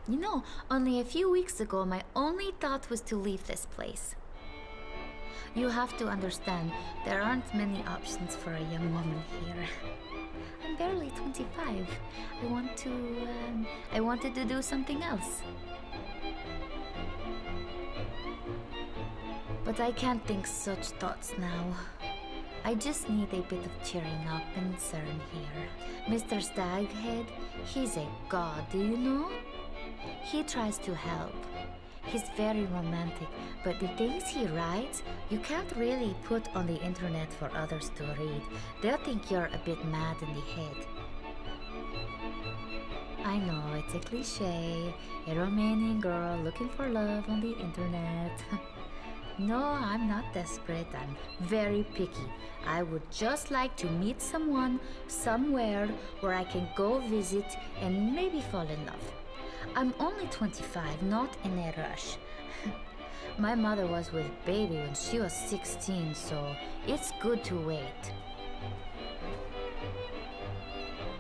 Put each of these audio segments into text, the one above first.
You know, only a few weeks ago, my only thought was to leave this place. You have to understand, there aren't many options for a young woman here. I'm barely 25. I wanted to do something else. But I can't think such thoughts now. I just need a bit of cheering up and CERN here. Mr. Staghead, he's a god, do you know? He tries to help. He's very romantic, but the things he writes, you can't really put on the internet for others to read. They'll think you're a bit mad in the head. I know, it's a cliche, a Romanian girl looking for love on the internet. No, I'm not desperate, I'm very picky. I would just like to meet someone somewhere where I can go visit and maybe fall in love. I'm only 25, not in a rush. My mother was with baby when she was 16, so it's good to wait.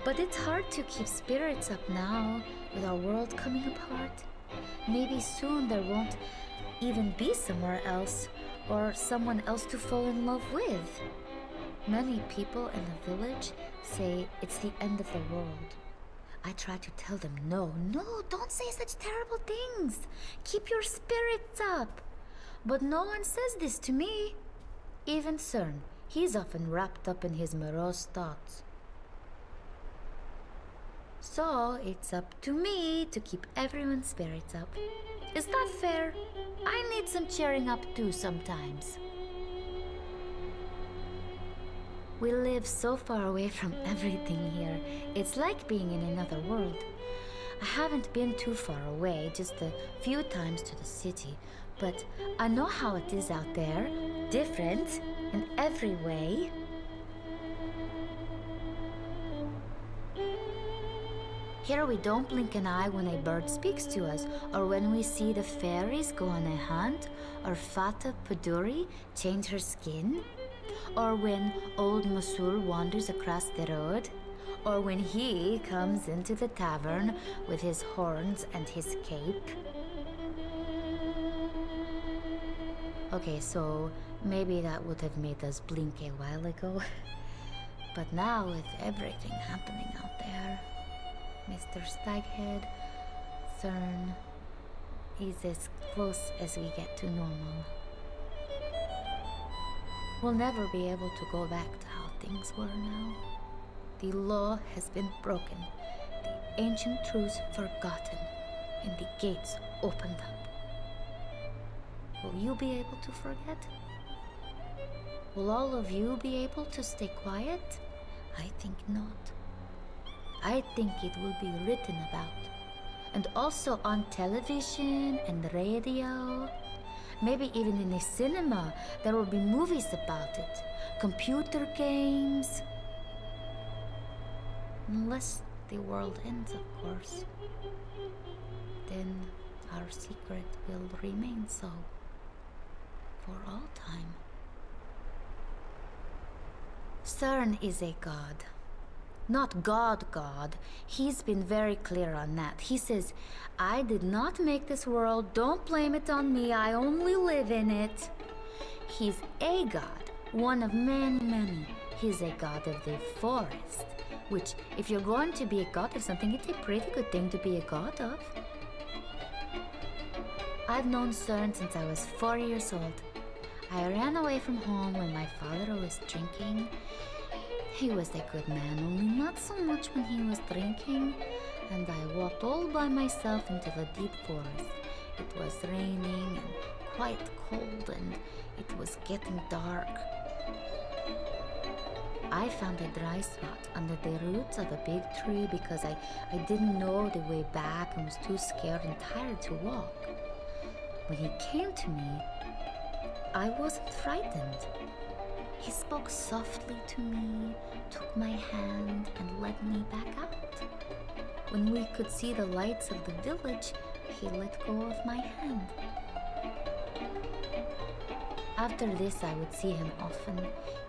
But it's hard to keep spirits up now with our world coming apart. Maybe soon there won't even be somewhere else or someone else to fall in love with. Many people in the village say it's the end of the world. I try to tell them, no, don't say such terrible things. Keep your spirits up. But no one says this to me. Even CERN, he's often wrapped up in his morose thoughts. So it's up to me to keep everyone's spirits up. Is that fair? I need some cheering up too sometimes. We live so far away from everything here. It's like being in another world. I haven't been too far away, just a few times to the city, but I know how it is out there, different in every way. Here we don't blink an eye when a bird speaks to us, or when we see the fairies go on a hunt, or Fata Paduri change her skin, or when old Masul wanders across the road, or when he comes into the tavern with his horns and his cape. Okay, so maybe that would have made us blink a while ago. But now with everything happening out there, Mr. Staghead, CERN, is as close as we get to normal. We'll never be able to go back to how things were now. The law has been broken, the ancient truths forgotten, and the gates opened up. Will you be able to forget? Will all of you be able to stay quiet? I think not. I think it will be written about, and also on television and radio. Maybe even in a cinema, there will be movies about it, computer games. Unless the world ends, of course. Then our secret will remain so for all time. CERN is a god. Not God. He's been very clear on that. He says, I did not make this world, don't blame it on me, I only live in it. He's a god, one of many. He's a god of the forest, which, if you're going to be a god of something, it's a pretty good thing to be a god of. I've known CERN since I was 4 years old. I ran away from home when my father was drinking. He was a good man, only not so much when he was drinking, and I walked all by myself into the deep forest. It was raining and quite cold, and it was getting dark. I found a dry spot under the roots of a big tree because I didn't know the way back and was too scared and tired to walk. When he came to me, I wasn't frightened. He spoke softly to me, took my hand, and led me back out. When we could see the lights of the village, he let go of my hand. After this, I would see him often.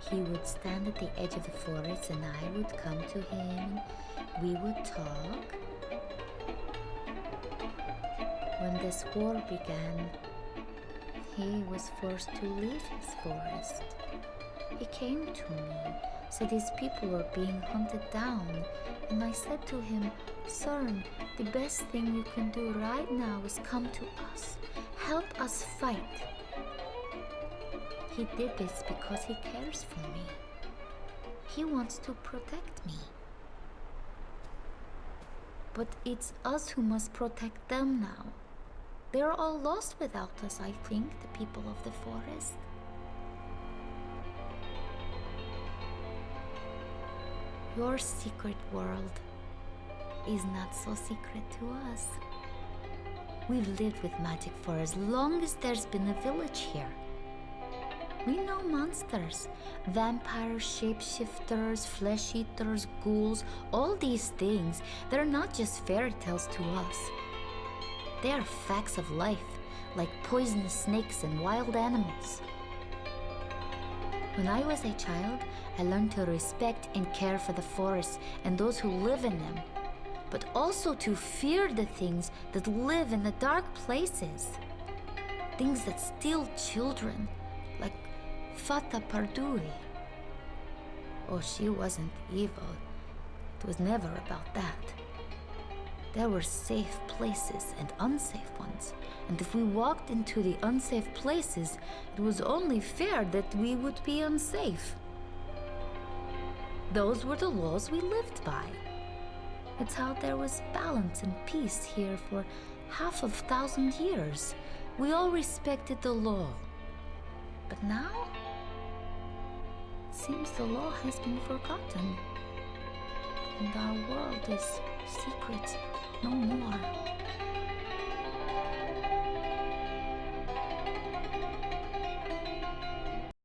He would stand at the edge of the forest, and I would come to him, and we would talk. When this war began, he was forced to leave his forest. He came to me, said his people were being hunted down, and I said to him, "Cern, the best thing you can do right now is come to us. Help us fight." He did this because he cares for me. He wants to protect me. But it's us who must protect them now. They're all lost without us, I think, the people of the forest. Your secret world is not so secret to us. We've lived with magic for as long as there's been a village here. We know monsters, vampires, shapeshifters, flesh eaters, ghouls, all these things. They're not just fairy tales to us. They are facts of life, like poisonous snakes and wild animals. When I was a child, I learned to respect and care for the forests and those who live in them, but also to fear the things that live in the dark places. Things that steal children, like Fata Pardui. Oh, she wasn't evil. It was never about that. There were safe places and unsafe ones, and if we walked into the unsafe places, it was only fair that we would be unsafe. Those were the laws we lived by. It's how there was balance and peace here for 500 years. We all respected the law. But now, it seems the law has been forgotten, and our world is secret no more.